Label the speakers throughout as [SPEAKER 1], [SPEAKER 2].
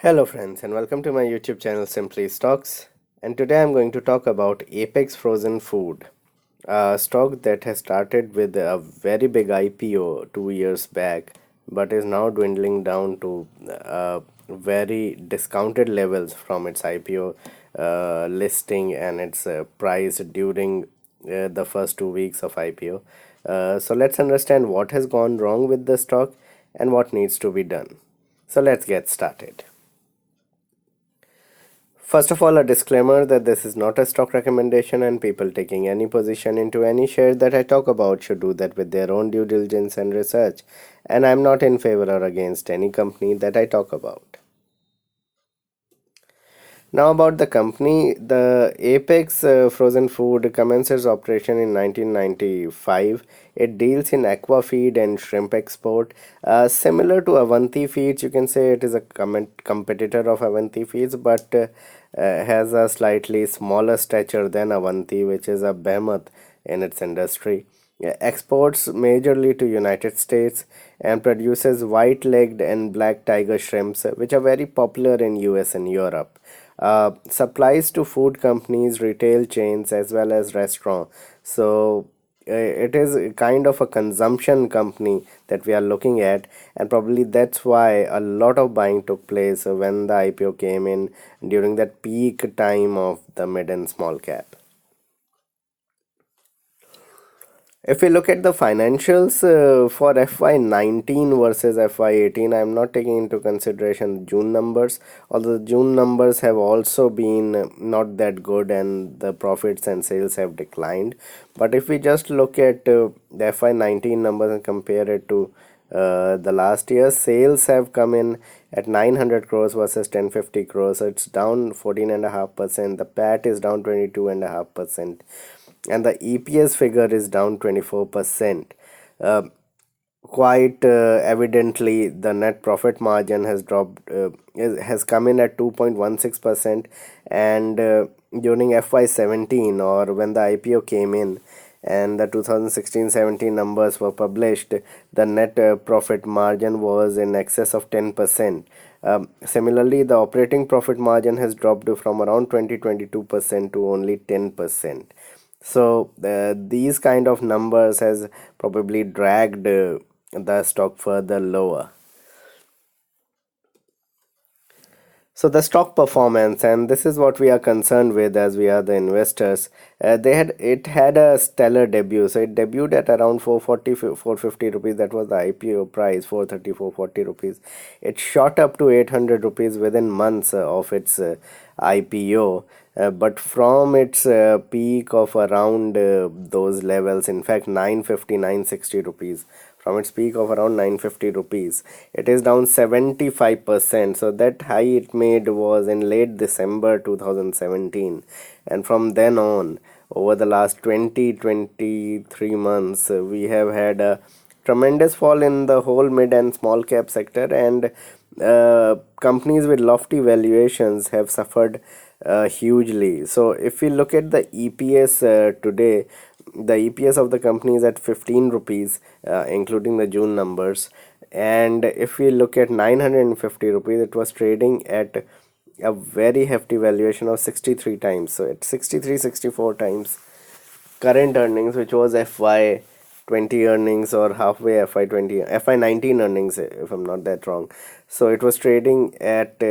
[SPEAKER 1] Hello friends and welcome to my YouTube channel Simply Stocks, and today I'm going to talk about Apex Frozen Food, a stock that has started with a very big IPO 2 years back but is now dwindling down to very discounted levels from its IPO listing and its price during the first 2 weeks of IPO. So let's understand what has gone wrong with the stock and what needs to be done. So let's get started. First of all, a disclaimer that this is not a stock recommendation, and people taking any position into any share that I talk about should do that with their own due diligence and research. And I'm not in favor or against any company that I talk about. Now, about the company, the Apex Frozen Food commences operation in 1995. It deals in aqua feed and shrimp export. Similar to Avanti Feeds, you can say it is a competitor of Avanti Feeds, but has a slightly smaller stature than Avanti, which is a behemoth in its industry. Exports majorly to United States and produces white-legged and black tiger shrimps, which are very popular in US and Europe. Supplies to food companies, retail chains, as well as restaurants. So it is kind of a consumption company that we are looking at, and probably that's why a lot of buying took place when the IPO came in during that peak time of the mid and small cap. If we look at the financials for FY19 versus FY18, I'm not taking into consideration June numbers, although the June numbers have also been not that good and the profits and sales have declined. But if we just look at the FY19 numbers and compare it to the last year, sales have come in at 900 crores versus 1050 crores, so it's down 14.5%. The PAT is down 22.5%, and the EPS figure is down 24%. Uh, Quite evidently, the net profit margin has dropped, has come in at 2.16%, and during FY17, or when the IPO came in and the 2016-17 numbers were published, the net profit margin was in excess of 10%. Similarly, the operating profit margin has dropped from around 20-22% to only 10%. So these kind of numbers has probably dragged the stock further lower. So the stock performance, and this is what we are concerned with as we are the investors. It had a stellar debut. So it debuted at around 440 450 rupees. That was the IPO price, 430 440 rupees. It shot up to 800 rupees within months of its IPO. But from its peak of around those levels, in fact 950 960 rupees, from its peak of around 950 rupees, it is down 75%. So that high it made was in late December 2017, and from then on, over the last 23 months, we have had a tremendous fall in the whole mid and small cap sector, and companies with lofty valuations have suffered hugely. So if we look at the EPS today, the EPS of the company is at 15 rupees, including the June numbers. And if we look at 950 rupees, it was trading at a very hefty valuation of 63 times. So at 63-64 times current earnings, which was FY20 earnings, or halfway FY20 FY19 earnings, if I'm not that wrong. So it was trading at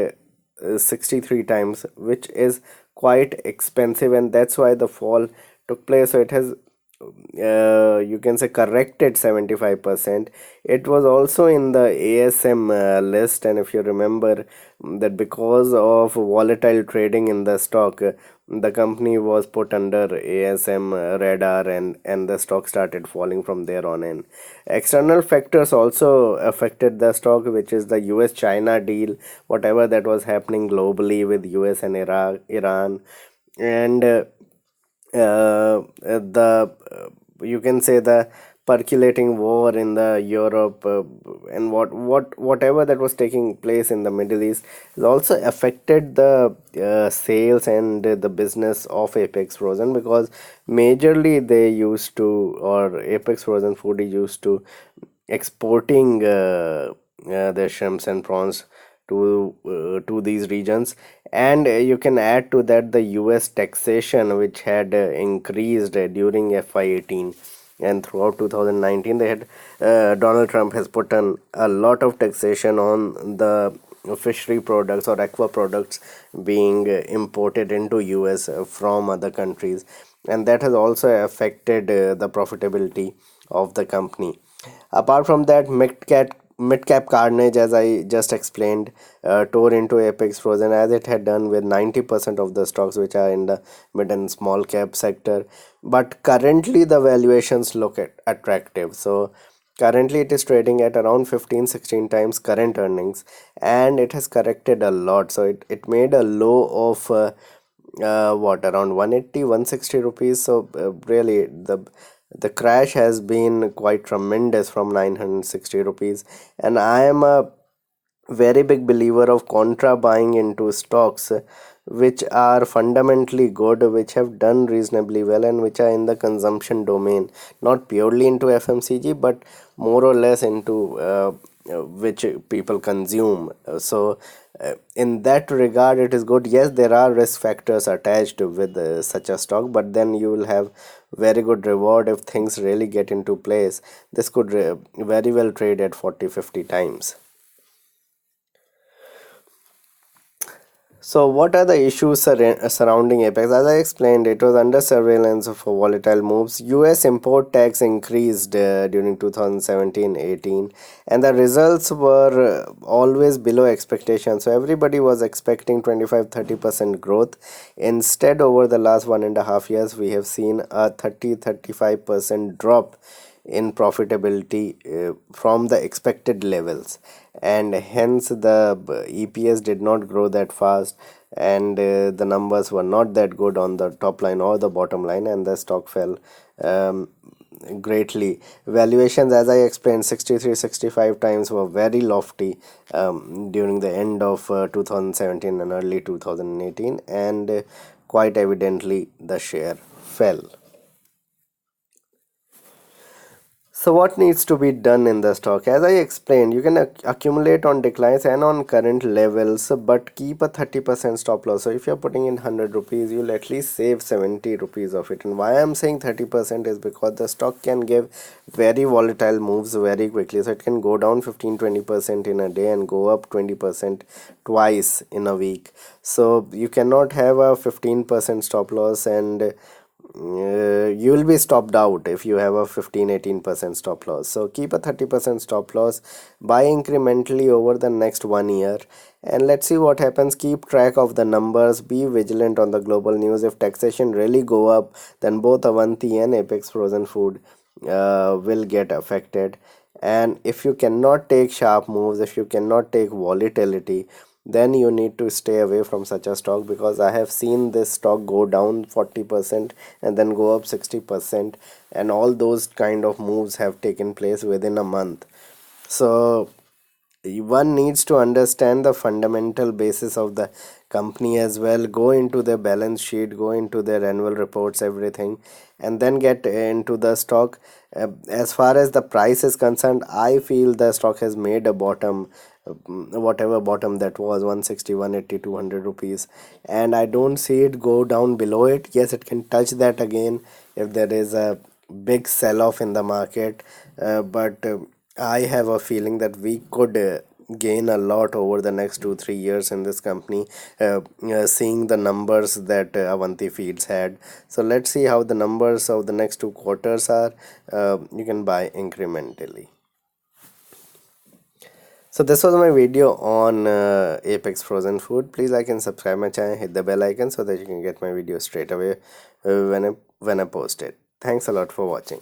[SPEAKER 1] 63 times, which is quite expensive, and that's why the fall took place. So it has you can say corrected 75%. It was also in the ASM list, and if you remember that because of volatile trading in the stock, the company was put under ASM radar, and the stock started falling from there on in. External factors also affected the stock, which is the US China deal, whatever that was happening globally with US and Iran, and the you can say the percolating war in the Europe, and whatever that was taking place in the Middle East has also affected the sales and the business of Apex Frozen, because majorly they used to, or Apex Frozen Food is used to exporting their shrimps and prawns to these regions. And you can add to that the US taxation, which had increased during FY18 and throughout 2019. They had Donald Trump has put on a lot of taxation on the fishery products or aqua products being imported into US from other countries, and that has also affected the profitability of the company. Apart from that, mid-cap carnage, as I just explained, tore into Apex Frozen, as it had done with 90% of the stocks which are in the mid and small cap sector. But currently the valuations look attractive. So currently it is trading at around 15-16 times current earnings, and it has corrected a lot. So it made a low of what, around 180-160 rupees. So really the crash has been quite tremendous from 960 rupees. And I am a very big believer of contra buying into stocks which are fundamentally good, which have done reasonably well, and which are in the consumption domain, not purely into FMCG, but more or less into which people consume. In that regard, it is good. Yes, there are risk factors attached with such a stock, but then you will have very good reward if things really get into place. This could very well trade at 40-50 times. So, what are the issues surrounding Apex? As I explained, it was under surveillance for volatile moves. US import tax increased during 2017-18, and the results were always below expectations. So, everybody was expecting 25-30% growth. Instead, over the last 1.5 years, we have seen a 30-35% drop in profitability from the expected levels, and hence the EPS did not grow that fast, and the numbers were not that good on the top line or the bottom line, and the stock fell um, greatly. Valuations, as I explained, 63-65 times were very lofty during the end of 2017 and early 2018, and quite evidently the share fell. So what needs to be done in the stock? As I explained, you can accumulate on declines and on current levels, but keep a 30% stop loss. So if you're putting in 100 rupees, you'll at least save 70 rupees of it. And why I'm saying 30% is because the stock can give very volatile moves very quickly. So it can go down 15-20% in a day and go up 20% twice in a week. So you cannot have a 15% stop loss, and you will be stopped out if you have a 15-18% stop loss. So keep a 30% stop loss, buy incrementally over the next 1 year, and let's see what happens. Keep track of the numbers, be vigilant on the global news. If taxation really go up, then both Avanti and Apex Frozen Food will get affected. And if you cannot take sharp moves, if you cannot take volatility, then you need to stay away from such a stock, because I have seen this stock go down 40% and then go up 60%, and all those kind of moves have taken place within a month. So one needs to understand the fundamental basis of the company as well, go into their balance sheet, go into their annual reports, everything, and then get into the stock. As far as the price is concerned, I feel the stock has made a bottom, whatever bottom that was, 160, 180, 200 rupees, and I don't see it go down below it. Yes, it can touch that again if there is a big sell off in the market, but I have a feeling that we could gain a lot over the next 2-3 years in this company, seeing the numbers that Avanti Feeds had. So let's see how the numbers of the next 2 quarters are. You can buy incrementally. So this was my video on Apex Frozen Food. Please like and subscribe my channel, hit the bell icon so that you can get my video straight away when I post it. Thanks a lot for watching.